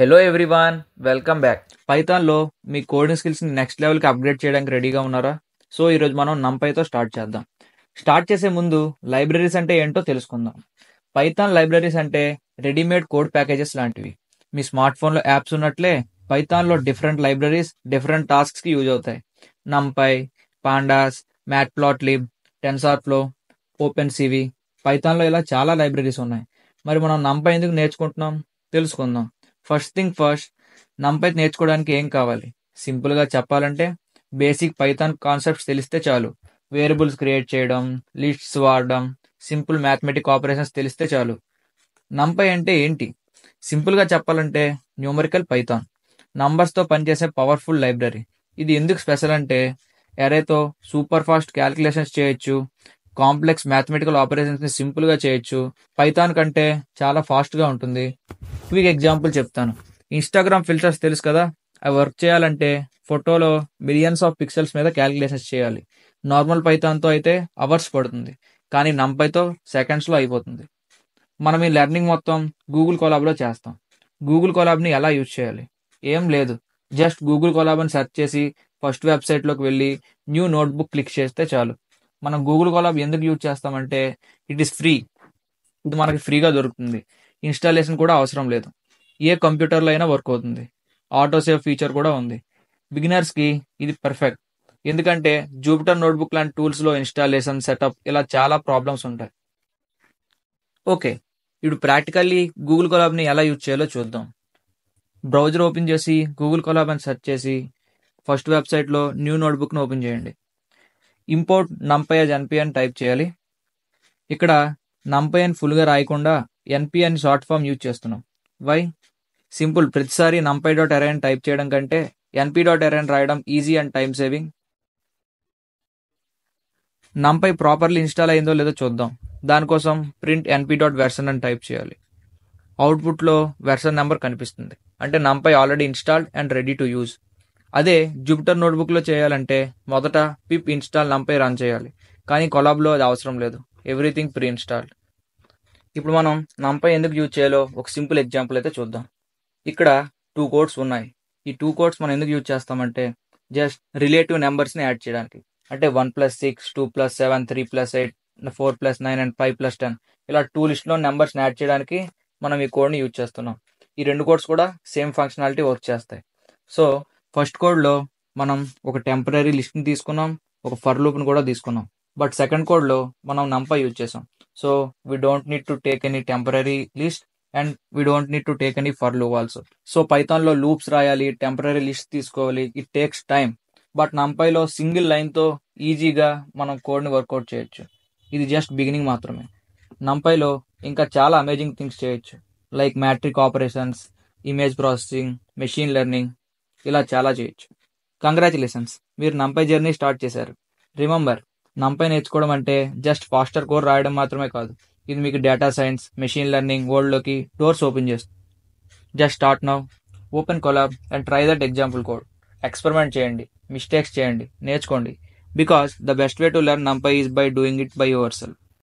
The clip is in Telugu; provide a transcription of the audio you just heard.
Hello everyone, welcome back. పైథాన్లో మీ కోడింగ్ స్కిల్స్ని నెక్స్ట్ లెవెల్కి అప్గ్రేడ్ చేయడానికి రెడీగా ఉన్నారా? సో ఈరోజు మనం నంపైతో స్టార్ట్ చేద్దాం. స్టార్ట్ చేసే ముందు లైబ్రరీస్ అంటే ఏంటో తెలుసుకుందాం. పైథాన్ లైబ్రరీస్ అంటే రెడీమేడ్ కోడ్ ప్యాకేజెస్ లాంటివి. మీ స్మార్ట్ ఫోన్లో యాప్స్ ఉన్నట్లే పైథాన్లో డిఫరెంట్ లైబ్రరీస్ డిఫరెంట్ టాస్క్స్కి యూజ్ అవుతాయి. నంపై, పాండాస్, మ్యాట్ప్లాట్లిబ్, టెన్సార్ఫ్లో, ఓపెన్ సివి, పైథాన్లో ఇలా చాలా లైబ్రరీస్ ఉన్నాయి. మరి మనం నంపై ఎందుకు నేర్చుకుంటున్నాం తెలుసుకుందాం. ఫస్ట్ థింగ్ ఫస్ట్, నంపై నేర్చుకోవడానికి ఏం కావాలి? సింపుల్గా చెప్పాలంటే బేసిక్ పైథాన్ కాన్సెప్ట్స్ తెలిస్తే చాలు. వేరియబుల్స్ క్రియేట్ చేయడం, లిస్ట్స్ వాడడం, సింపుల్ మ్యాథమెటిక్ ఆపరేషన్స్ తెలిస్తే చాలు. నంపై అంటే ఏంటి? సింపుల్గా చెప్పాలంటే న్యూమరికల్ పైథాన్, నంబర్స్తో పనిచేసే పవర్ఫుల్ లైబ్రరీ. ఇది ఎందుకు స్పెషల్ అంటే ఎరేతో సూపర్ ఫాస్ట్ క్యాలిక్యులేషన్స్ చేయొచ్చు, కాంప్లెక్స్ మ్యాథమెటికల్ ఆపరేషన్స్ని సింపుల్గా చేయొచ్చు. పైథాన్ కంటే చాలా ఫాస్ట్గా ఉంటుంది. క్విక్ ఎగ్జాంపుల్ చెప్తాను. ఇన్స్టాగ్రామ్ ఫిల్టర్స్ తెలుసు కదా, అవి వర్క్ చేయాలంటే ఫోటోలో మిలియన్స్ ఆఫ్ పిక్సెల్స్ మీద క్యాలిక్యులేషన్స్ చేయాలి. నార్మల్ పైథాన్తో అయితే అవర్స్ పడుతుంది, కానీ నంపైతో సెకండ్స్లో అయిపోతుంది. మనం ఈ లెర్నింగ్ మొత్తం గూగుల్ కొలాబ్లో చేస్తాం. గూగుల్ కొలాబ్ని ఎలా యూజ్ చేయాలి? ఏం లేదు, జస్ట్ గూగుల్ కొలాబ్ అని సెర్చ్ చేసి ఫస్ట్ వెబ్సైట్లోకి వెళ్ళి న్యూ నోట్బుక్ క్లిక్ చేస్తే చాలు. మనం గూగుల్ కొలాబ్ ఎందుకు యూజ్ చేస్తామంటే ఇట్ ఈస్ ఫ్రీ. ఇది మనకి ఫ్రీగా దొరుకుతుంది. ఇన్స్టాలేషన్ కూడా అవసరం లేదు. ఏ కంప్యూటర్లో అయినా వర్క్ అవుతుంది. ఆటో సేవ్ ఫీచర్ కూడా ఉంది. బిగినర్స్కి ఇది పర్ఫెక్ట్, ఎందుకంటే జూపిటర్ నోట్బుక్ లాంటి టూల్స్లో ఇన్స్టాలేషన్, సెటప్ ఇలా చాలా ప్రాబ్లమ్స్ ఉంటాయి. ఓకే, ఇప్పుడు ప్రాక్టికల్లీ గూగుల్ కొలాబ్ని ఎలా యూజ్ చేయాలో చూద్దాం. బ్రౌజర్ ఓపెన్ చేసి గూగుల్ కొలాబ్ అని సెర్చ్ చేసి ఫస్ట్ వెబ్సైట్లో న్యూ నోట్బుక్ను ఓపెన్ చేయండి. ఇంపోర్ట్ నంపై యాజ్ ఎన్పి అని టైప్ చేయాలి. ఇక్కడ నంపై అని ఫుల్గా రాయకుండా ఎన్పి అని షార్ట్ ఫామ్ యూజ్ చేస్తున్నాం. వై? సింపుల్, ప్రతిసారి నంపై డాట్ అరే అని టైప్ చేయడం కంటే ఎన్పి డాట్ అరే అని రాయడం easy and time saving. నంపై properly install అయిందో లేదో చూద్దాం. దానికోసం ప్రింట్ ఎన్పి డాట్ వెర్షన్ అని టైప్ చేయాలి. అవుట్పుట్లో వెర్షన్ నెంబర్ కనిపిస్తుంది, అంటే నంపై already installed and ready to use. అదే జూపిటర్ నోట్బుక్లో చేయాలంటే మొదట పిప్ ఇన్స్టాల్ నంపై రన్ చేయాలి, కానీ కొలాబ్లో అది అవసరం లేదు. Everything pre installed. ఇప్పుడు మనం నంపై ఎందుకు యూజ్ చేయాలో ఒక సింపుల్ ఎగ్జాంపుల్ అయితే చూద్దాం. ఇక్కడ 2 కోడ్స్ ఉన్నాయి. ఈ 2 కోడ్స్ మనం ఎందుకు యూజ్ చేస్తామంటే జస్ట్ రిలేటివ్ నెంబర్స్ని యాడ్ చేయడానికి. అంటే 1+6, 2+7, 3+8, 4+9 అండ్ 5+10 ఇలా 2 లిస్ట్లో నెంబర్స్ని యాడ్ చేయడానికి మనం ఈ కోడ్ని యూజ్ చేస్తున్నాం. ఈ 2 కోడ్స్ కూడా సేమ్ ఫంక్షనాలిటీ వర్క్ చేస్తాయి. సో ఫస్ట్ కోడ్లో మనం ఒక టెంపరీ లిస్ట్ని తీసుకున్నాం, ఒక ఫర్ లూప్ని కూడా తీసుకున్నాం. బట్ సెకండ్ కోడ్లో మనం నంపై యూజ్ చేసాం. So we don't need to take any temporary list and we don't need to take any for loop also. So పైథాన్లో లూప్స్ రాయాలి, టెంపరీ లిస్ట్ తీసుకోవాలి, ఇట్ టేక్స్ టైమ్. బట్ నంపైలో సింగిల్ లైన్తో ఈజీగా మనం కోడ్ని వర్కౌట్ చేయొచ్చు. ఇది జస్ట్ బిగినింగ్ మాత్రమే. నంపైలో ఇంకా చాలా అమేజింగ్ థింగ్స్ చేయొచ్చు, like matrix operations, image processing, machine learning ఇలా చాలా చేయొచ్చు. కంగ్రాచులేషన్స్, మీరు నంపై జర్నీ స్టార్ట్ చేశారు. రిమెంబర్, నంపై నేర్చుకోవడం అంటే జస్ట్ ఫాస్టర్ కోడ్ రాయడం మాత్రమే కాదు. ఇది మీకు డేటా సైన్స్, మెషిన్ లెర్నింగ్ వరల్డ్లోకి డోర్స్ ఓపెన్ చేస్తుంది. Just start now, open Colab and try that example code. Experiment చేయండి, మిస్టేక్స్ చేయండి, నేర్చుకోండి. Because the best way to learn NumPy is by doing it by your self.